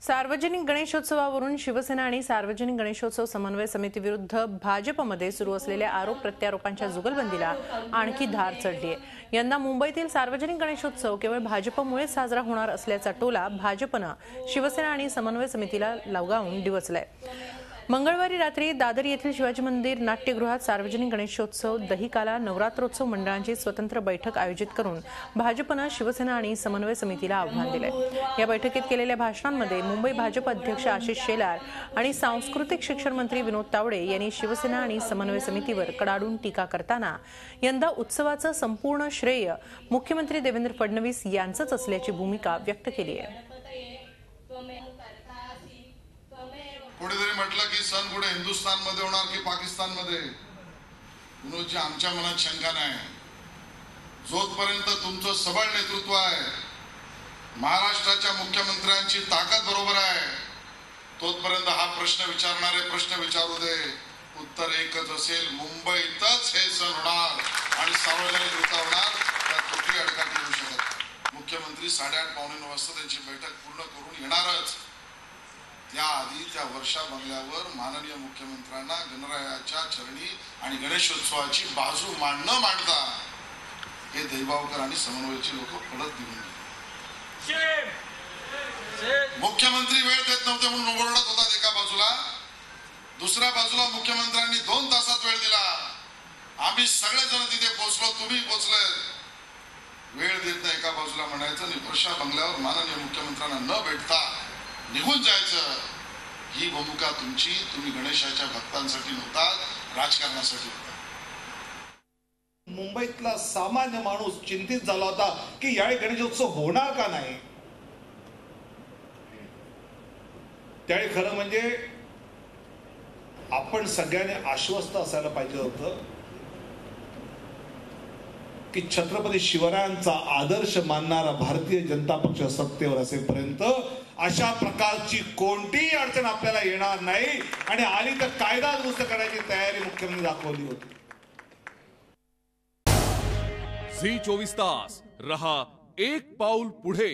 सार्वजनिक गणेशोत्सवावरून शिवसेना आणि सार्वजनिक गणेशोत्सव समन्वय समितीविरुद्ध भाजपमध्ये सुरू असलेल्या आरोप प्रत्यारोपांच्या जुगलबंदीला आणखी धार चढली आहे। यंदा मुंबईतील सार्वजनिक गणेशोत्सव केवळ भाजपमुळे साजरा होणार असल्याचा टोला भाजपनं शिवसेना आणि समन्वय समितीला लगावून डिवचलाय। मंगळवारी रात्री दादर येथील शिवाजी मंदिर नाट्यगृहात सार्वजनिक गणेशोत्सव दहिकाला नवरात्रोत्सव मंडळांची स्वतंत्र बैठक आयोजित करून भाजपनं शिवसेना आणि समन्वय समितीला आव्हान दिलंय। या बैठकीत केलेल्या भाषणांमध्ये मुंबई भाजप अध्यक्ष आशिष शेलार आणि सांस्कृतिक शिक्षण मंत्री विनोद तावडे यांनी शिवसेना आणि समन्वय समितीवर कडाडून टीका करताना यंदा उत्सवाचं संपूर्ण श्रेय मुख्यमंत्री देवेंद्र फडणवीस यांचंच असल्याची भूमिका व्यक्त केली आहे। कोणीतरी म्हटलं की सण पुढे हिंदुस्थानमध्ये होणार की पाकिस्तानमध्ये, विनोदजी आमच्या मनात शंका नाही। जोपर्यंत तुमचं सबळ नेतृत्व आहे, महाराष्ट्राच्या मुख्यमंत्र्यांची ताकद बरोबर आहे, तोपर्यंत हा प्रश्न विचारणारे प्रश्न विचारू दे। उत्तर एकच असेल, मुंबईतच हे सण होणार आणि सार्वजनिकरित्या होणार, त्यात कुठली अडचण येऊ शकत नाही। मुख्यमंत्री 8:30 पावणे 9 वाजता त्यांची बैठक पूर्ण करून येणारच। त्याआधी त्या वर्षा बंगल्यावर माननीय मुख्यमंत्र्यांना गणरायाच्या चरणी आणि गणेशोत्सवाची बाजू न मांडता हे दैवावकर आणि समन्वयाची लोक पडत देऊन गेले। मुख्यमंत्री वेळ देत नव्हते म्हणून ओरडत होतात एका बाजूला, दुसऱ्या बाजूला मुख्यमंत्र्यांनी 2 तासात वेळ दिला। आम्ही सगळेजण तिथे पोहोचलो, तुम्ही पोहोचले। वेळ देत नाही एका बाजूला म्हणायचं आणि वर्षा बंगल्यावर माननीय मुख्यमंत्र्यांना न भेटता निघून जायचं, ही भूमिका तुमची। तुम्ही गणेशाच्या भक्तांसाठी नव्हतात, राजकारणासाठी होता। मुंबईतला सामान्य माणूस चिंतित झाला होता की यावेळी गणेशोत्सव होणार का नाही। त्यावेळी खरं म्हणजे आपण सगळ्यांनी आश्वस्त असायला पाहिजे होतं की छत्रपती शिवरायांचा आदर्श मानणारा भारतीय जनता पक्ष सत्तेवर असेपर्यंत अशा प्रकारची कोणतीही अडचण आपल्याला येणार नाही आणि आली तर कायदा दुरुस्त करण्याची तयारी मुख्यमंत्री दाखवली होती। झी 24 तास रहा एक पाऊल पुढे।